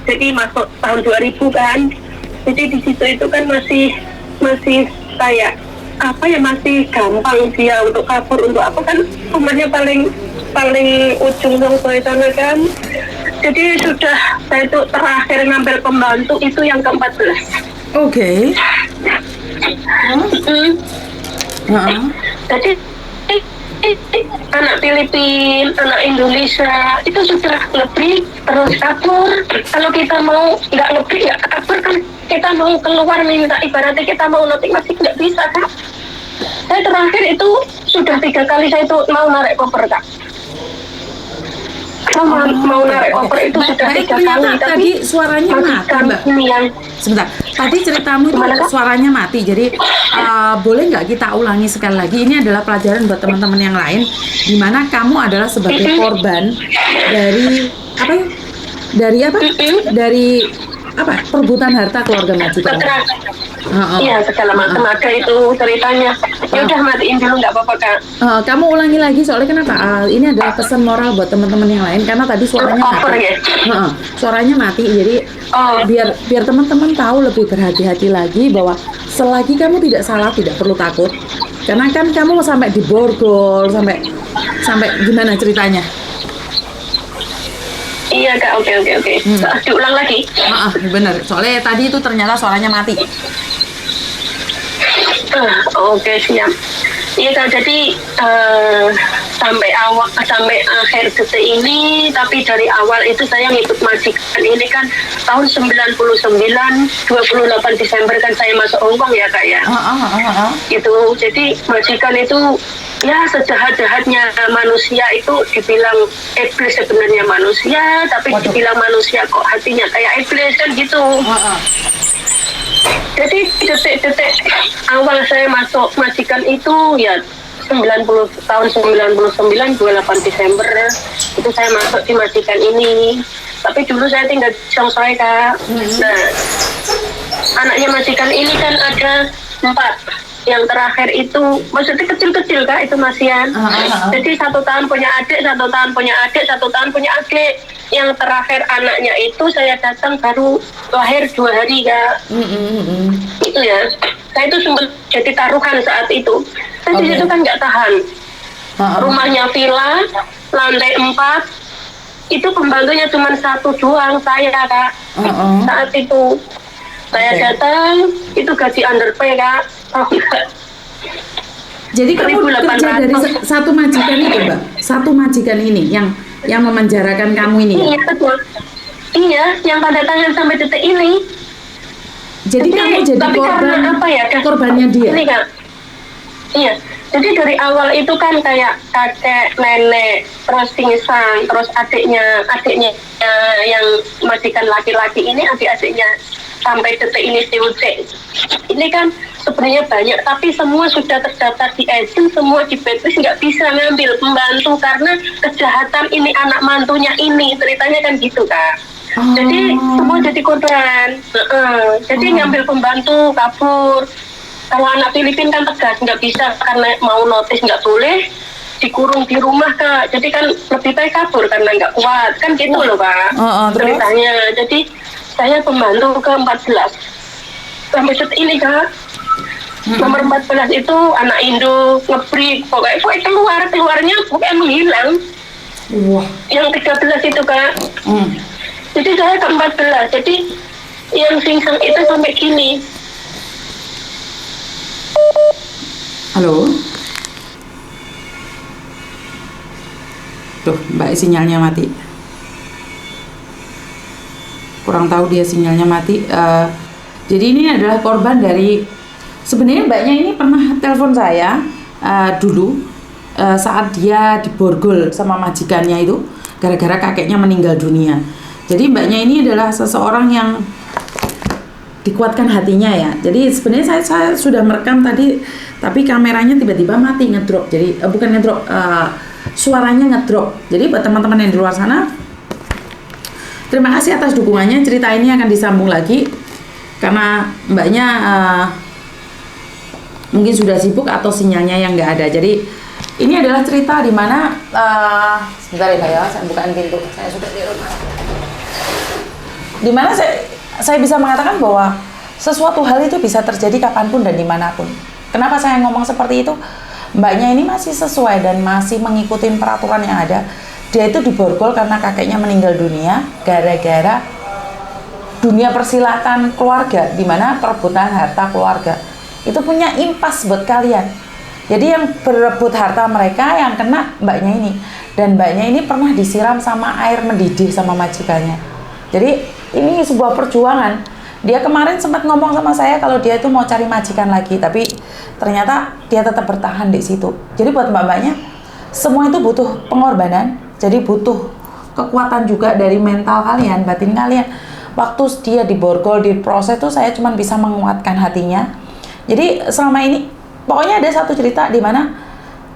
jadi masuk tahun 2000 kan. Jadi di situ itu kan masih kayak apa ya, masih gampang dia untuk kabur, untuk apa kan, rumahnya paling ujung Longsoe sana kan. Jadi sudah saya itu terakhir ngambil pembantu itu yang ke-14. Oke. Jadi anak Filipina, anak Indonesia itu sudah lebih terus kabur. Kalau kita mau nggak lebih nggak kabur kan, kita mau keluar minta, ibaratnya kita mau notik masih nggak bisa Kak. Saya terakhir itu sudah 3 kali saya itu mau narik koper Kak. Mau narik koper itu sudah 3 kali. Tadi suaranya mati Mbak. Sebentar, tadi ceritamu itu suaranya mati. Jadi boleh nggak kita ulangi sekali lagi? Ini adalah pelajaran buat teman-teman yang lain, di mana kamu adalah sebagai korban dari apa ya? Dari apa? Perebutan harta keluarga majikan. Iya, segala macam ada itu ceritanya. Ya udah, matiin dulu nggak apa-apa Kak. Kamu ulangi lagi soalnya kenapa? Ini adalah pesan moral buat teman-teman yang lain, karena tadi suaranya mati. Suaranya mati, jadi biar teman-teman tahu lebih berhati-hati lagi bahwa selagi kamu tidak salah tidak perlu takut. Karena kan kamu sampai diborgol, sampai gimana ceritanya? Iya Kak, oke. Diulang lagi. Bener, soalnya tadi itu ternyata suaranya mati. Oke, siap. Iya Kak, jadi sampai akhir detik ini, tapi dari awal itu saya ngikut majikan ini kan tahun 99, 28 Desember kan saya masuk Hongkong ya Kak ya. Gitu, jadi majikan itu ya sejahat-jahatnya manusia, itu dibilang iblis sebenarnya manusia, tapi dibilang manusia kok hatinya kayak iblis kan gitu. Jadi detik-detik awal saya masuk majikan itu ya tahun 99, 28 Desember itu saya masuk di majikan ini. Tapi dulu saya tinggal di Longsoe Kak. Nah, anaknya majikan ini kan ada 4. Yang terakhir itu maksudnya kecil-kecil Kak, itu masihan. Jadi 1 tahun punya adik, 1 tahun punya adik, 1 tahun punya adik. Yang terakhir anaknya itu saya datang baru lahir 2 hari Kak. Itu ya, saya itu sempat jadi taruhan saat itu. Saya di situ kan nggak tahan. Rumahnya villa, lantai 4, itu pembantunya cuma 1 doang, saya Kak. Saat itu saya datang, itu gaji underpay Kak. Jadi kamu kerja dari satu majikan itu Mbak? Satu majikan ini yang memenjarakan kamu ini? Iya betul. Iya, yang tanda tangan sampai detik ini. Jadi kamu jadi korbannya dia? Ini Kak. Iya. Jadi dari awal itu kan kayak kakek, nenek, terus pingsan, terus adiknya yang majikan laki-laki ini, adik-adiknya sampai detik ini CUC. Ini kan sebenarnya banyak, tapi semua sudah terdaftar di agent, semua di blacklist, nggak bisa ngambil pembantu karena kejahatan ini anak mantunya ini, ceritanya kan gitu Kak. Jadi semua jadi korban. Jadi ngambil pembantu, kabur. Kalau anak Filipina kan tegas, nggak bisa karena mau notis nggak boleh, dikurung di rumah Kak. Jadi kan lebih baik kabur karena nggak kuat, kan gitu loh Kak. Ceritanya. Jadi saya pembantu ke-14 sampai detik ini Kak. Nomor 14 itu anak Indo ngebrik, pokoknya keluarnya pokoknya menghilang. Yang 13 itu Kak. Jadi saya ke-14, jadi yang singkang itu sampai gini. Halo? Tuh, Mbak sinyalnya mati. Kurang tahu dia sinyalnya mati. Jadi ini adalah korban dari, sebenarnya Mbaknya ini pernah telepon saya dulu saat dia diborgol sama majikannya itu gara-gara kakeknya meninggal dunia. Jadi Mbaknya ini adalah seseorang yang dikuatkan hatinya ya. Jadi sebenarnya saya sudah merekam tadi, tapi kameranya tiba-tiba mati, ngedrop. Jadi bukan ngedrop, suaranya ngedrop. Jadi buat teman-teman yang di luar sana, terima kasih atas dukungannya. Cerita ini akan disambung lagi karena Mbaknya mungkin sudah sibuk atau sinyalnya yang nggak ada. Jadi ini adalah cerita di mana sebentar ya Mbak ya, saya bukain pintu. Saya sudah di rumah. Dimana saya bisa mengatakan bahwa sesuatu hal itu bisa terjadi kapanpun dan dimanapun. Kenapa saya ngomong seperti itu? Mbaknya ini masih sesuai dan masih mengikuti peraturan yang ada. Dia itu diborgol karena kakeknya meninggal dunia gara-gara dunia persilatan keluarga, di mana perebutan harta keluarga itu punya impas buat kalian. Jadi yang berebut harta mereka yang kena mbaknya ini, dan mbaknya ini pernah disiram sama air mendidih sama majikannya. Jadi ini sebuah perjuangan. Dia kemarin sempat ngomong sama saya kalau dia itu mau cari majikan lagi, tapi ternyata dia tetap bertahan di situ. Jadi buat mbak-mbaknya semua itu butuh pengorbanan, jadi butuh kekuatan juga dari mental kalian, batin kalian. Waktu dia diborgol, diproses tuh saya cuma bisa menguatkan hatinya. Jadi selama ini pokoknya ada satu cerita di mana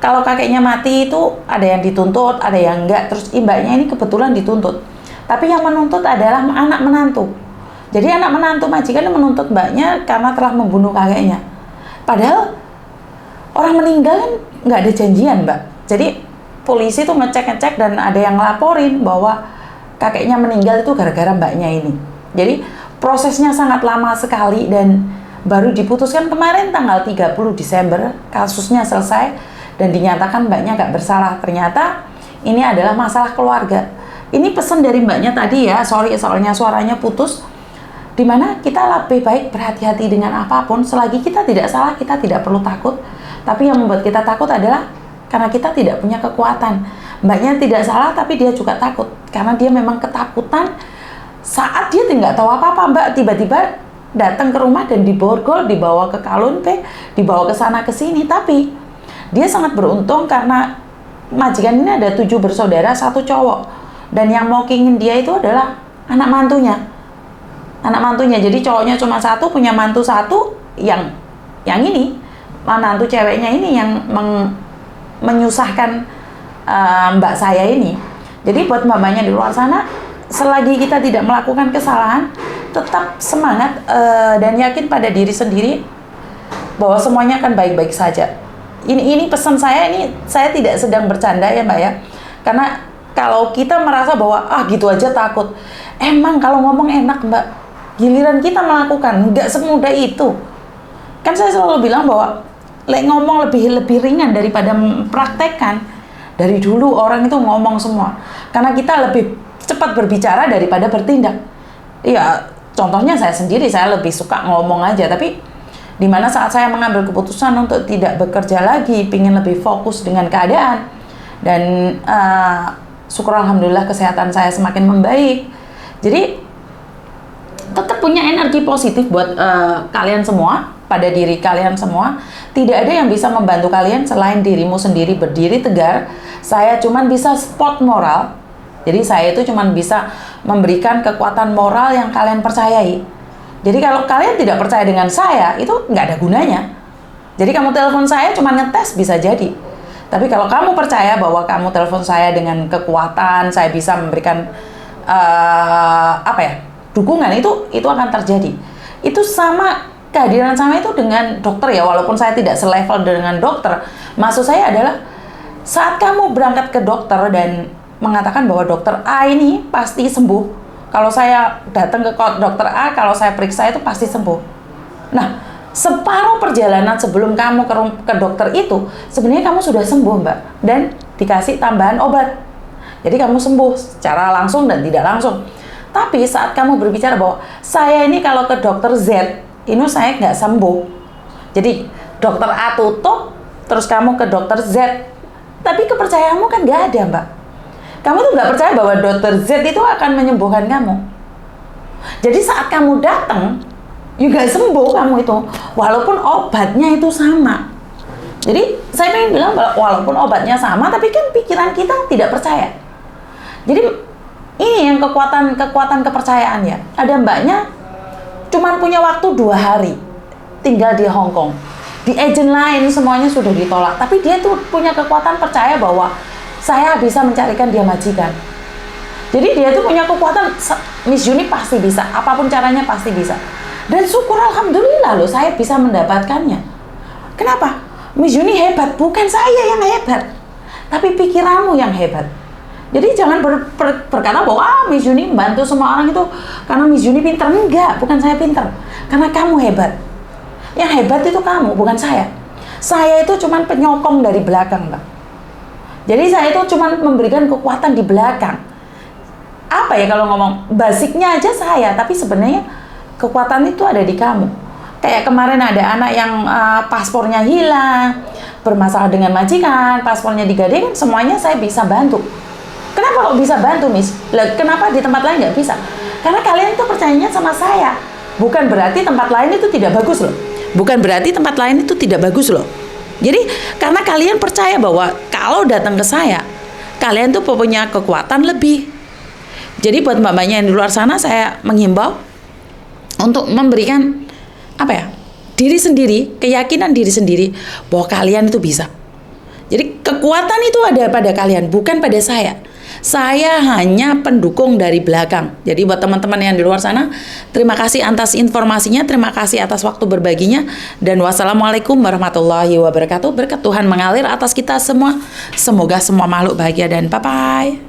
kalau kakeknya mati itu ada yang dituntut, ada yang enggak. Terus mbaknya ini kebetulan dituntut. Tapi yang menuntut adalah anak menantu. Jadi anak menantu majikan menuntut mbaknya karena telah membunuh kakeknya. Padahal orang meninggal kan nggak ada janjian, mbak. Jadi polisi tuh ngecek dan ada yang ngelaporin bahwa kakeknya meninggal itu gara-gara mbaknya ini. Jadi prosesnya sangat lama sekali dan baru diputuskan kemarin tanggal 30 Desember kasusnya selesai dan dinyatakan mbaknya nggak bersalah. Ternyata ini adalah masalah keluarga. Ini pesan dari mbaknya tadi ya, sorry soalnya suaranya putus. Dimana kita lebih baik berhati-hati dengan apapun, selagi kita tidak salah kita tidak perlu takut. Tapi yang membuat kita takut adalah karena kita tidak punya kekuatan. Mbaknya tidak salah tapi dia juga takut karena dia memang ketakutan saat dia tidak tahu apa-apa. Mbak tiba-tiba datang ke rumah dan diborgol, dibawa ke Kalunpe, dibawa ke sana ke sini. Tapi dia sangat beruntung karena majikan ini ada 7 bersaudara, 1 cowok, dan yang mokingin dia itu adalah anak mantunya. Jadi cowoknya cuma 1, punya mantu 1, yang ini mantu ceweknya ini yang menyusahkan mbak saya ini. Jadi buat mbak-mbaknya di luar sana, selagi kita tidak melakukan kesalahan, tetap semangat dan yakin pada diri sendiri bahwa semuanya akan baik-baik saja. Ini pesan saya, ini saya tidak sedang bercanda ya mbak ya. Karena kalau kita merasa bahwa gitu aja takut, emang kalau ngomong enak mbak, giliran kita melakukan nggak semudah itu. Kan saya selalu bilang bahwa ngomong lebih ringan daripada mempraktekkan. Dari dulu orang itu ngomong semua, karena kita lebih cepat berbicara daripada bertindak. Iya, contohnya saya sendiri, saya lebih suka ngomong aja, tapi dimana saat saya mengambil keputusan untuk tidak bekerja lagi, pingin lebih fokus dengan keadaan, dan syukur alhamdulillah kesehatan saya semakin membaik. Jadi tetap punya energi positif buat kalian semua, pada diri kalian semua. Tidak ada yang bisa membantu kalian selain dirimu sendiri berdiri tegar. Saya cuman bisa support moral. Jadi saya itu cuman bisa memberikan kekuatan moral yang kalian percayai. Jadi kalau kalian tidak percaya dengan saya, itu nggak ada gunanya. Jadi kamu telepon saya cuman ngetes bisa jadi. Tapi kalau kamu percaya bahwa kamu telepon saya dengan kekuatan, saya bisa memberikan dukungan, itu akan terjadi. Itu sama kehadiran saya itu dengan dokter ya, walaupun saya tidak selevel dengan dokter. Maksud saya adalah saat kamu berangkat ke dokter dan mengatakan bahwa dokter A ini pasti sembuh. Kalau saya datang ke dokter A, kalau saya periksa itu pasti sembuh. Nah, separuh perjalanan sebelum kamu ke dokter itu, sebenarnya kamu sudah sembuh mbak, dan dikasih tambahan obat. Jadi kamu sembuh secara langsung dan tidak langsung. Tapi saat kamu berbicara bahwa saya ini kalau ke dokter Z, ini saya nggak sembuh. Jadi dokter A tutup, terus kamu ke dokter Z, tapi kepercayaanmu kan nggak ada mbak. Kamu tuh nggak percaya bahwa dokter Z itu akan menyembuhkan kamu. Jadi saat kamu datang, juga sembuh kamu itu, walaupun obatnya itu sama. Jadi saya pengen bilang bahwa walaupun obatnya sama, tapi kan pikiran kita tidak percaya. Jadi ini yang kekuatan kepercayaan ya. Ada mbaknya cuman punya waktu 2 hari tinggal di Hong Kong. Di agent lain semuanya sudah ditolak, tapi dia tuh punya kekuatan percaya bahwa saya bisa mencarikan dia majikan. Jadi dia tuh punya kekuatan, Miss Juni pasti bisa, apapun caranya pasti bisa. Dan syukur alhamdulillah loh saya bisa mendapatkannya. Kenapa? Miss Juni hebat, bukan saya yang hebat, tapi pikiranmu yang hebat. Jadi jangan berkata bahwa Miss Juni membantu semua orang itu karena Miss Juni pinter. Enggak, bukan saya pinter. Karena kamu hebat. Yang hebat itu kamu, bukan saya. Saya itu cuma penyokong dari belakang, Mbak. Jadi saya itu cuma memberikan kekuatan di belakang. Apa ya kalau ngomong, basicnya aja saya, tapi sebenarnya kekuatan itu ada di kamu. Kayak kemarin ada anak yang paspornya hilang, bermasalah dengan majikan, paspornya digadaikan, semuanya saya bisa bantu. Kenapa kok bisa bantu, Miss? Lah, kenapa di tempat lain nggak bisa? Karena kalian itu percayanya sama saya. Bukan berarti tempat lain itu tidak bagus loh. Bukan berarti tempat lain itu tidak bagus loh. Jadi, karena kalian percaya bahwa kalau datang ke saya, kalian tuh punya kekuatan lebih. Jadi buat mbak-mbaknya yang di luar sana, saya menghimbau untuk memberikan diri sendiri, keyakinan diri sendiri bahwa kalian itu bisa. Jadi kekuatan itu ada pada kalian, bukan pada saya. Saya hanya pendukung dari belakang. Jadi buat teman-teman yang di luar sana, terima kasih atas informasinya, terima kasih atas waktu berbaginya, dan wassalamualaikum warahmatullahi wabarakatuh. Berkat Tuhan mengalir atas kita semua. Semoga semua makhluk bahagia dan bye-bye.